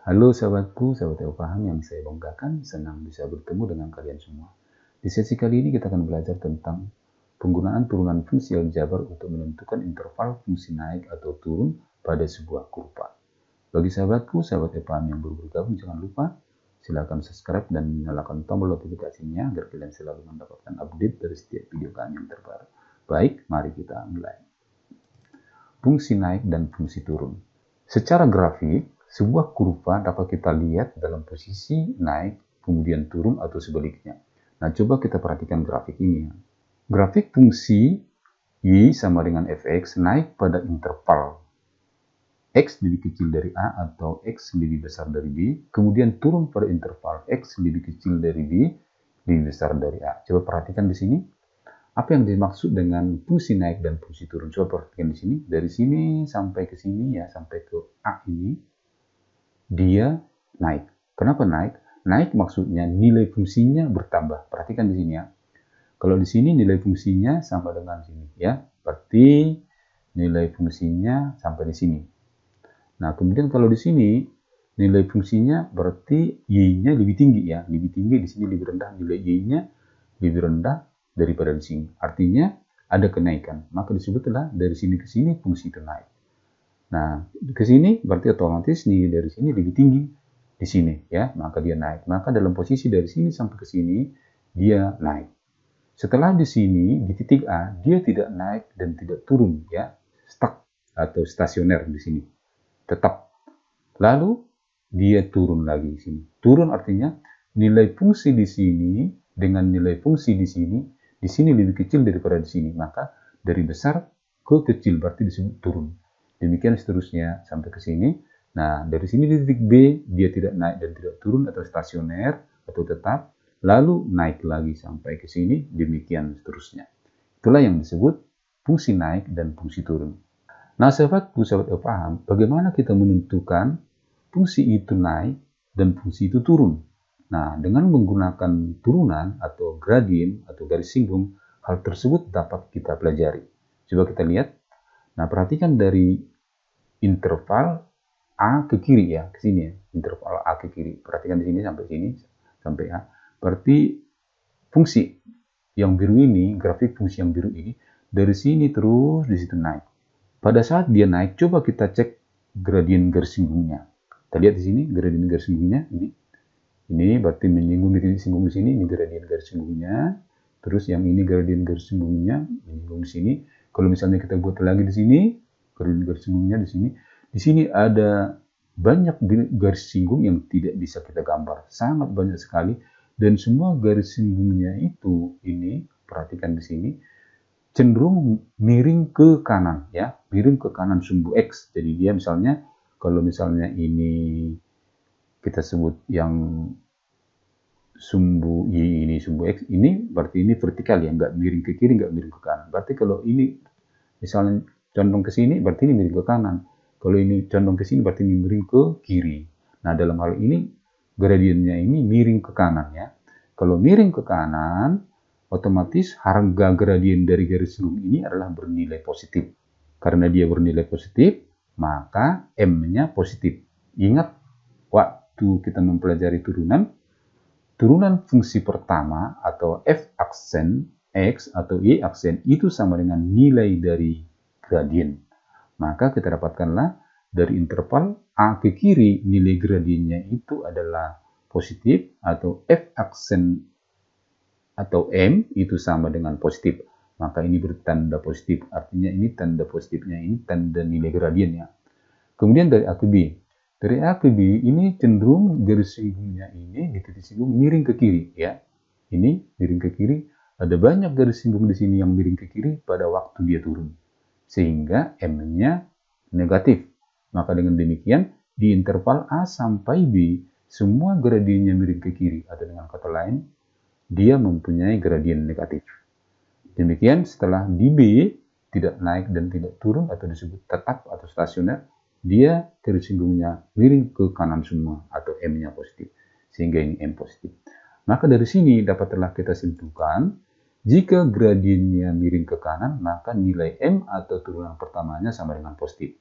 Halo sahabatku, sahabat yang paham yang saya banggakan, senang bisa bertemu dengan kalian semua. Di sesi kali ini kita akan belajar tentang penggunaan turunan fungsi aljabar untuk menentukan interval fungsi naik atau turun pada sebuah kurva. Bagi sahabatku, sahabat paham yang baru bergabung, jangan lupa silakan subscribe dan nyalakan tombol notifikasinya agar kalian selalu mendapatkan update dari setiap video kami yang terbaru. Baik, mari kita mulai. Fungsi naik dan fungsi turun. Secara grafik, sebuah kurva dapat kita lihat dalam posisi naik, kemudian turun atau sebaliknya. Nah, coba kita perhatikan grafik ini. Grafik fungsi Y sama dengan fx naik pada interval X lebih kecil dari A atau X lebih besar dari B, kemudian turun pada interval X lebih kecil dari B, lebih besar dari A. Coba perhatikan di sini. Apa yang dimaksud dengan fungsi naik dan fungsi turun? Coba perhatikan di sini. Dari sini sampai ke sini ya, sampai ke A ini, dia naik. Kenapa naik? Naik maksudnya nilai fungsinya bertambah. Perhatikan di sini ya. Kalau di sini nilai fungsinya sama dengan sini ya. Berarti nilai fungsinya sampai di sini. Nah, kemudian kalau di sini nilai fungsinya berarti y-nya lebih tinggi ya. Lebih tinggi di sini lebih rendah, nilai y-nya lebih rendah daripada di sini. Artinya ada kenaikan. Maka disebutlah dari sini ke sini fungsi itu naik. Nah, ke sini berarti otomatis nilai dari sini lebih tinggi di sini ya, maka dia naik. Maka dalam posisi dari sini sampai ke sini dia naik. Setelah di sini di titik A dia tidak naik dan tidak turun ya, stuck atau stasioner di sini. Tetap. Lalu dia turun lagi di sini. Turun artinya nilai fungsi di sini dengan nilai fungsi di sini lebih kecil daripada di sini. Maka dari besar ke kecil berarti disebut turun. Demikian seterusnya sampai ke sini. Nah, dari sini di titik B, dia tidak naik dan tidak turun atau stasioner atau tetap. Lalu naik lagi sampai ke sini, demikian seterusnya. Itulah yang disebut fungsi naik dan fungsi turun. Nah, sahabat paham, bagaimana kita menentukan fungsi itu naik dan fungsi itu turun. Nah, dengan menggunakan turunan atau gradien atau garis singgung, hal tersebut dapat kita pelajari. Coba kita lihat. Nah, perhatikan dari interval A ke kiri ya, ke sini ya, interval A ke kiri. Perhatikan di sini, sampai A. Berarti fungsi yang biru ini, grafik fungsi yang biru ini, dari sini terus di situ naik. Pada saat dia naik, coba kita cek gradien garis singgungnya. Kita lihat di sini gradien garis singgungnya ini. Ini berarti menyinggung di titik singgung di sini, ini gradien garis singgungnya. Terus yang ini gradien garis singgungnya menyinggung di sini. Kalau misalnya kita buat lagi di sini, gradien garis singgungnya di sini. Di sini ada banyak garis singgung yang tidak bisa kita gambar, sangat banyak sekali. Dan semua garis singgungnya itu, ini perhatikan di sini, cenderung miring ke kanan ya, miring ke kanan sumbu X. Jadi dia misalnya, kalau misalnya ini kita sebut yang sumbu Y ini sumbu X, ini berarti ini vertikal ya, nggak miring ke kiri, nggak miring ke kanan. Berarti kalau ini misalnya condong ke sini, berarti ini miring ke kanan. Kalau ini condong ke sini, berarti ini miring ke kiri. Nah, dalam hal ini, gradiennya ini miring ke kanan ya. Kalau miring ke kanan, otomatis harga gradien dari garis singgung ini adalah bernilai positif. Karena dia bernilai positif, maka M-nya positif. Ingat, waktu kita mempelajari turunan fungsi pertama atau F aksen X atau Y aksen itu sama dengan nilai dari gradien. Maka kita dapatkanlah dari interval A ke kiri nilai gradiennya itu adalah positif atau F aksen atau M itu sama dengan positif. Maka ini bertanda positif. Artinya ini tanda positifnya, ini tanda nilai gradiennya. Kemudian dari A ke B. Dari A ke B ini cenderung garis singgungnya ini di titik singgung miring ke kiri ya. Ini miring ke kiri. Ada banyak garis singgung di sini yang miring ke kiri pada waktu dia turun. Sehingga M-nya negatif. Maka dengan demikian di interval A sampai B semua gradiennya miring ke kiri. Atau dengan kata lain dia mempunyai gradien negatif. Demikian setelah di B tidak naik dan tidak turun atau disebut tetap atau stasioner, dia garis singgungnya miring ke kanan semua atau M-nya positif. Sehingga ini M positif. Maka dari sini dapatlah kita simpulkan, jika gradiennya miring ke kanan, maka nilai M atau turunan pertamanya sama dengan positif.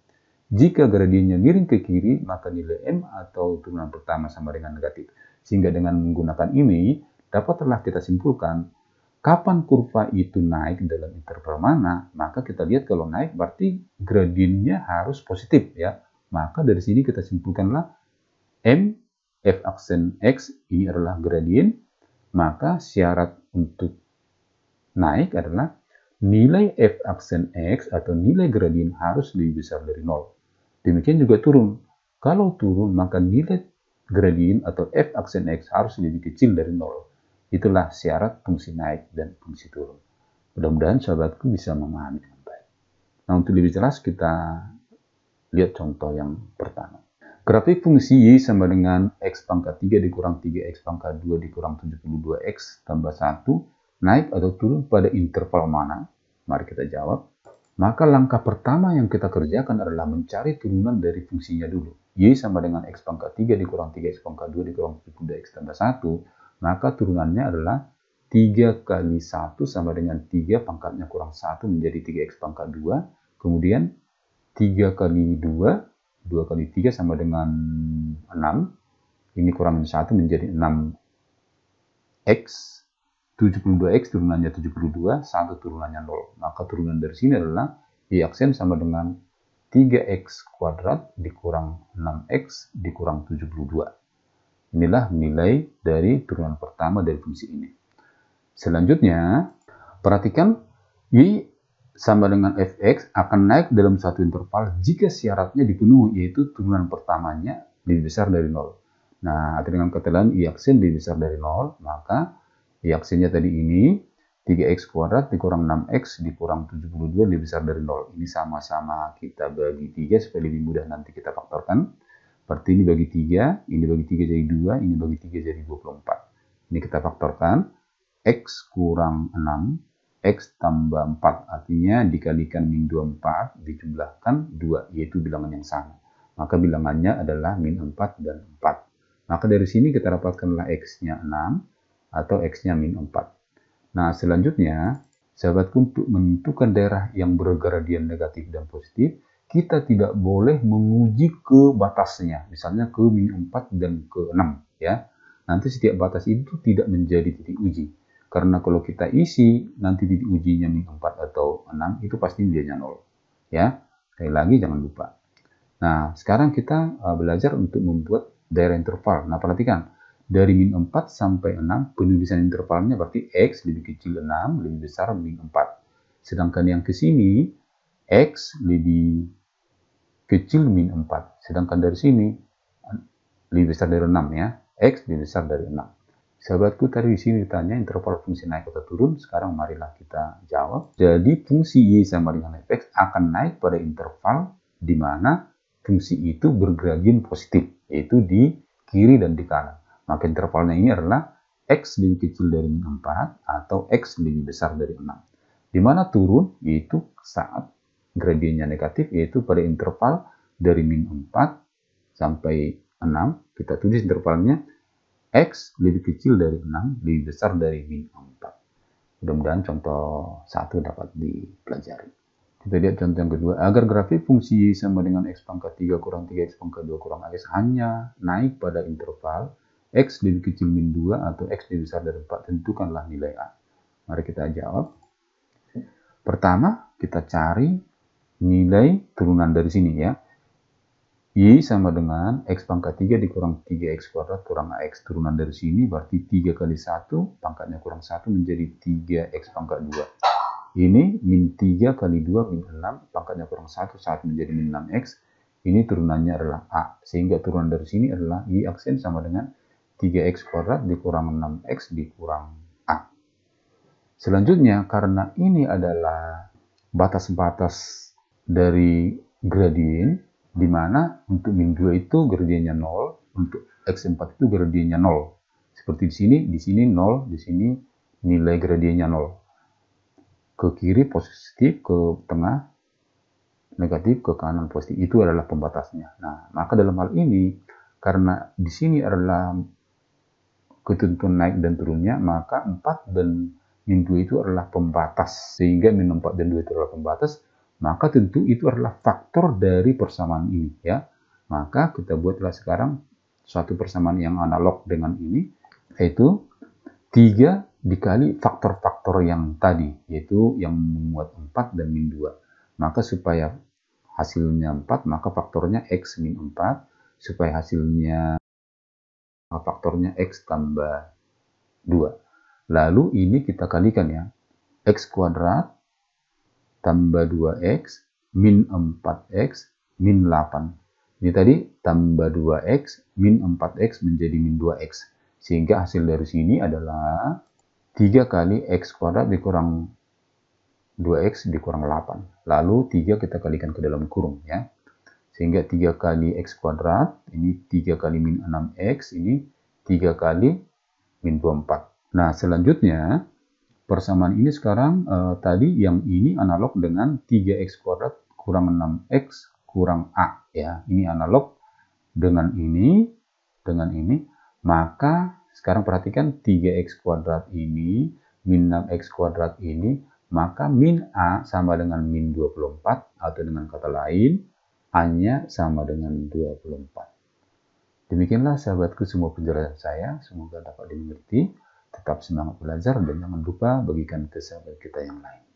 Jika gradiennya miring ke kiri, maka nilai M atau turunan pertama sama dengan negatif. Sehingga dengan menggunakan ini, dapatlah kita simpulkan kapan kurva itu naik dalam interval mana, maka kita lihat kalau naik berarti gradiennya harus positif ya. Maka dari sini kita simpulkanlah M, F aksen X ini adalah gradien, maka syarat untuk naik adalah nilai F aksen X atau nilai gradien harus lebih besar dari 0. Demikian juga turun. Kalau turun, maka nilai gradien atau F aksen X harus lebih kecil dari 0. Itulah syarat fungsi naik dan fungsi turun. Mudah-mudahan sahabatku bisa memahami dengan baik. Nah, untuk lebih jelas kita lihat contoh yang pertama. Grafik fungsi Y sama dengan X pangkat 3 dikurang 3X pangkat 2 dikurang 72X tambah 1 naik atau turun pada interval mana? Mari kita jawab. Maka langkah pertama yang kita kerjakan adalah mencari turunan dari fungsinya dulu. Y sama dengan X pangkat 3 dikurang 3X pangkat 2 dikurang 72X tambah 1. Maka turunannya adalah 3 kali 1 sama dengan 3 pangkatnya kurang 1 menjadi 3X pangkat 2. Kemudian 3 kali 2, 2 kali 3 sama dengan 6. Ini kurangin 1 menjadi 6X. 72X turunannya 72, 1 turunannya 0. Maka turunan dari sini adalah Y aksen sama dengan 3X kuadrat dikurang 6X dikurang 72. Inilah nilai dari turunan pertama dari fungsi ini. Selanjutnya, perhatikan Y sama dengan Fx akan naik dalam suatu interval jika syaratnya dipenuhi, yaitu turunan pertamanya lebih besar dari 0. Nah, dengan kata lain Y aksen lebih besar dari 0, maka Y aksennya tadi ini 3X kuadrat dikurang 6X dikurang 72 lebih besar dari 0. Ini sama-sama kita bagi 3 supaya lebih mudah nanti kita faktorkan. Berarti ini bagi 3, ini bagi 3 jadi 2, ini bagi 3 jadi 24. Ini kita faktorkan. X kurang 6, X tambah 4. Artinya dikalikan min 24, dijumlahkan 2, yaitu bilangan yang sama. Maka bilangannya adalah min 4 dan 4. Maka dari sini kita dapatkanlah X-nya 6. Atau X-nya min 4. Nah, selanjutnya, sahabatku, untuk menentukan daerah yang bergradien negatif dan positif, kita tidak boleh menguji ke batasnya, misalnya ke min 4 dan ke 6. Ya. Nanti setiap batas itu tidak menjadi titik uji. Karena kalau kita isi, nanti titik ujinya min 4 atau 6, itu pasti nilainya 0. Ya. Sekali lagi, jangan lupa. Nah, sekarang kita belajar untuk membuat daerah interval. Nah, perhatikan. Dari min 4 sampai 6, penulisan intervalnya berarti X lebih kecil 6, lebih besar min 4. Sedangkan yang ke sini, X lebih kecil min 4. Sedangkan dari sini, lebih besar dari 6 ya. X lebih besar dari 6. Sahabatku, tadi di sini ditanya interval fungsi naik atau turun. Sekarang marilah kita jawab. Jadi, fungsi Y sama dengan Fx akan naik pada interval di mana fungsi itu bergradien positif, yaitu di kiri dan di kanan. Maka intervalnya ini adalah X lebih kecil dari min 4 atau X lebih besar dari 6. Di mana turun, yaitu saat gradiennya negatif, yaitu pada interval dari min 4 sampai 6. Kita tulis intervalnya X lebih kecil dari 6, lebih besar dari min 4. Mudah-mudahan contoh 1 dapat dipelajari. Kita lihat contoh yang kedua. Agar grafik fungsi Y sama dengan X pangkat 3 kurang 3X pangkat 2 kurang X hanya naik pada interval X lebih kecil min 2 atau X lebih besar dari 4, tentukanlah nilai A. Mari kita jawab. Pertama, kita cari nilai turunan dari sini ya. Y sama dengan X pangkat 3 dikurang 3X kuadrat kurang AX. Turunan dari sini berarti 3 kali 1, pangkatnya kurang 1 menjadi 3X pangkat 2. Ini min 3 kali 2 min 6, pangkatnya kurang 1, 1 menjadi min 6X. Ini turunannya adalah A. Sehingga turunan dari sini adalah Y aksen sama dengan 3X kuadrat dikurang 6X dikurang A. Selanjutnya, karena ini adalah batas-batas dari gradien, di mana untuk min 2 itu gradiennya 0, untuk X4 itu gradiennya 0. Seperti di sini 0, di sini nilai gradiennya 0. Ke kiri positif, ke tengah negatif, ke kanan positif. Itu adalah pembatasnya. Nah, maka dalam hal ini, karena di sini adalah ketentuan naik dan turunnya, maka 4 dan min 2 itu adalah pembatas. Sehingga min 4 dan 2 itu adalah pembatas, maka tentu itu adalah faktor dari persamaan ini ya. Maka kita buatlah sekarang suatu persamaan yang analog dengan ini, yaitu 3 dikali faktor-faktor yang tadi, yaitu yang memuat 4 dan min 2. Maka supaya hasilnya 4, maka faktornya X min 4. Supaya hasilnya faktornya X tambah 2. Lalu ini kita kalikan ya. X kuadrat tambah 2X min 4X min 8. Ini tadi tambah 2X min 4X menjadi min 2X. Sehingga hasil dari sini adalah 3 kali X kuadrat dikurang 2X dikurang 8. Lalu 3 kita kalikan ke dalam kurung ya. Sehingga 3 kali X kuadrat, ini 3 kali min 6X, ini 3 kali min 24. Nah selanjutnya, persamaan ini sekarang tadi yang ini analog dengan 3X kuadrat kurang 6X kurang A ya. Ini analog dengan ini, maka sekarang perhatikan 3X kuadrat ini min 6X kuadrat ini, maka min A sama dengan min 24 atau dengan kata lain A-nya sama dengan 24. Demikianlah sahabatku semua penjelasan saya, semoga dapat dimengerti. Tetap semangat belajar dan jangan lupa bagikan ke sahabat kita yang lain.